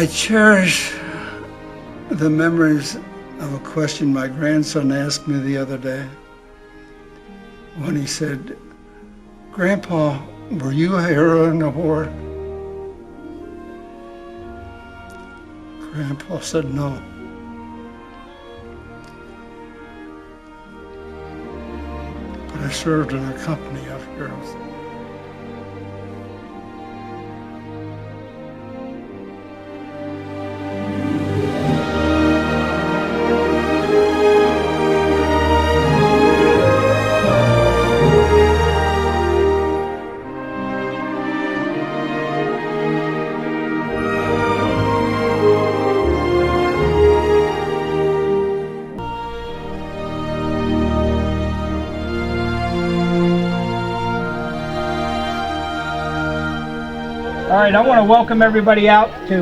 I cherish the memories of a question my grandson asked me the other day when he said, "Grandpa, were you a hero in the war?" Grandpa said no. But I served in a company of heroes. All right, I want to welcome everybody out to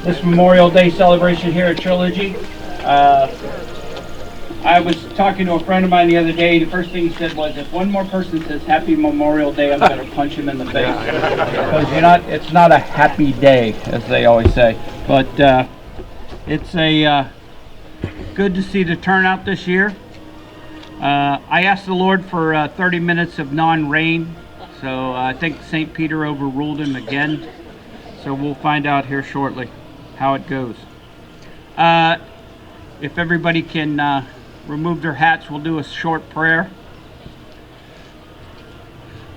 this Memorial Day celebration here at Trilogy. I was talking to a friend of mine the other day. The first thing he said was, if one more person says Happy Memorial Day, I'm going to punch him in the face. Because it's not a happy day, as they always say. But it's good to see the turnout this year. I asked the Lord for 30 minutes of non-rain. So I think St. Peter overruled him again. So we'll find out here shortly how it goes. If everybody can remove their hats, we'll do a short prayer.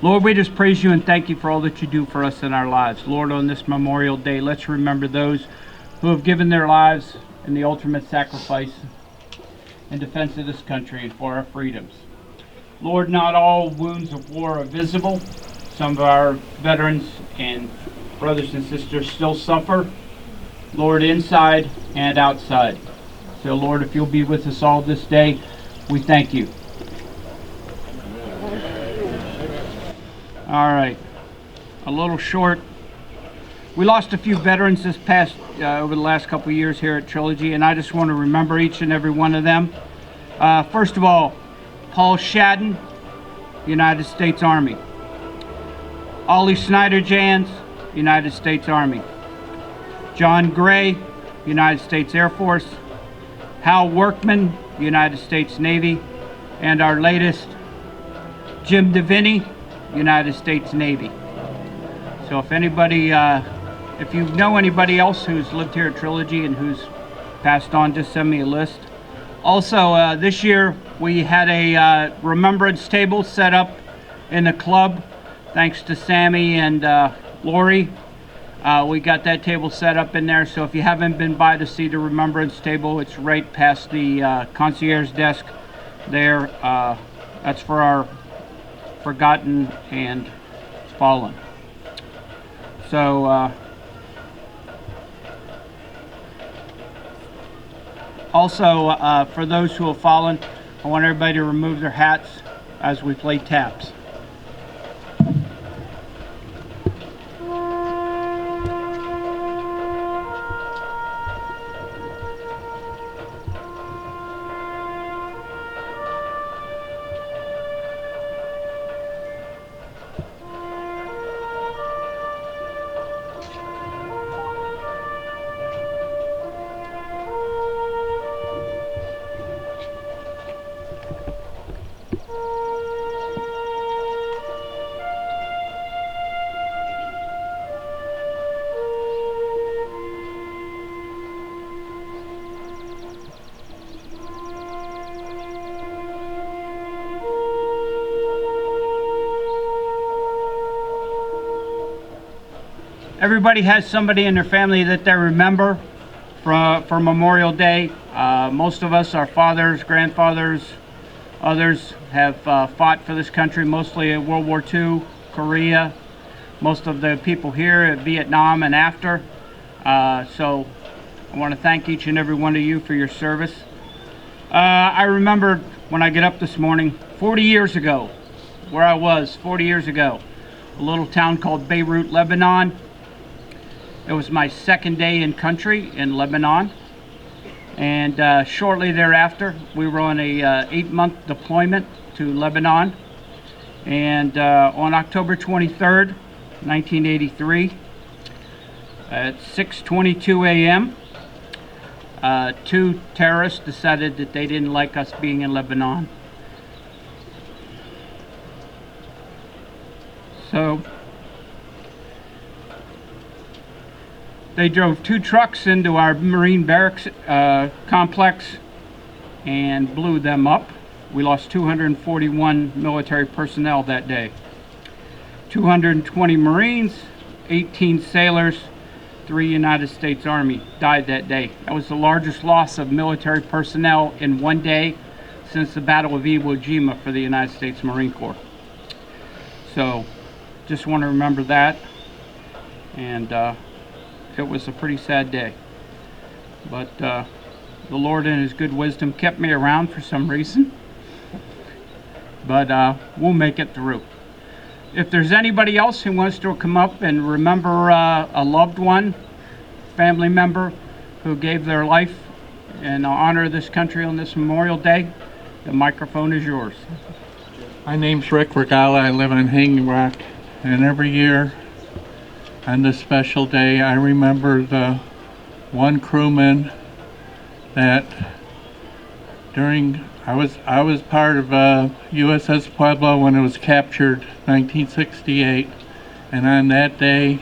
Lord, we just praise you and thank you for all that you do for us in our lives. Lord, on this Memorial Day, let's remember those who have given their lives in the ultimate sacrifice in defense of this country and for our freedoms. Lord, not all wounds of war are visible. Some of our veterans and brothers and sisters still suffer, Lord, inside and outside. So, Lord, if you'll be with us all this day, we thank you. All right, a little short. We lost a few veterans this past, over the last couple of years here at Trilogy, and I just want to remember each and every one of them. First of all, Paul Shadden, United States Army. Ollie Snyder-Jans, United States Army. John Gray, United States Air Force. Hal Workman, United States Navy. And our latest, Jim DeVinny, United States Navy. So if anybody, if you know anybody else who's lived here at Trilogy and who's passed on, just send me a list. Also, this year we had a remembrance table set up in the club, thanks to Sammy and Lori. We got that table set up in there, so if you haven't been by to see the remembrance table, it's right past the concierge desk there. That's for our forgotten and fallen. So, also, for those who have fallen, I want everybody to remove their hats as we play taps. Everybody has somebody in their family that they remember for Memorial Day. Most of us, our fathers, grandfathers, others have fought for this country, mostly in World War II, Korea, most of the people here at Vietnam and after. So I want to thank each and every one of you for your service. I remember when I get up this morning, 40 years ago, where I was 40 years ago, a little town called Beirut, Lebanon. It was my second day in country in Lebanon, and shortly thereafter we were on a 8-month deployment to Lebanon, and on October 23rd, 1983, At 6:22 a.m., two terrorists decided that they didn't like us being in Lebanon. So they drove two trucks into our Marine barracks complex and blew them up. We lost 241 military personnel that day. 220 Marines, 18 sailors, 3 United States Army died that day. That was the largest loss of military personnel in one day since the Battle of Iwo Jima for the United States Marine Corps. So just want to remember that, and it was a pretty sad day. But the Lord in His good wisdom kept me around for some reason. But we'll make it through. If there's anybody else who wants to come up and remember a loved one, family member who gave their life in honor of this country on this Memorial Day, the microphone is yours. My name's Rick Regala. I live on Hanging Rock, and every year on this special day I remember the one crewman that I was part of USS Pueblo when it was captured 1968, and on that day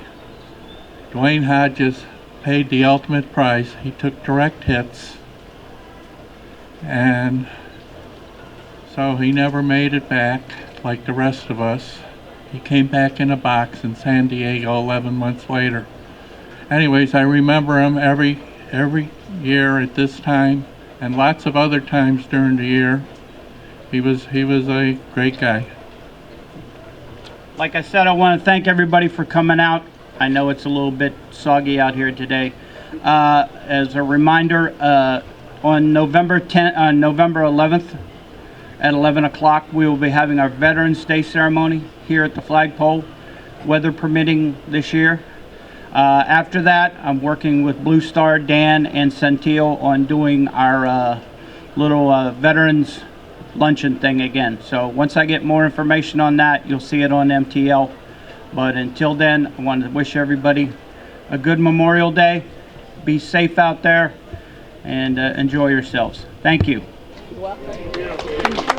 Dwayne Hodges paid the ultimate price. He took direct hits, and so he never made it back like the rest of us. He came back in a box in San Diego 11 months later. Anyways, I remember him every year at this time, and lots of other times during the year. He was a great guy. Like I said, I want to thank everybody for coming out. I know it's a little bit soggy out here today. As a reminder, on November 11th at 11 o'clock, we will be having our Veterans Day ceremony here at the flagpole, weather permitting this year. After that, I'm working with Blue Star, Dan, and Centil on doing our little veterans luncheon thing again. So once I get more information on that, you'll see it on MTL. But until then, I want to wish everybody a good Memorial Day. Be safe out there and enjoy yourselves. Thank you. You're welcome.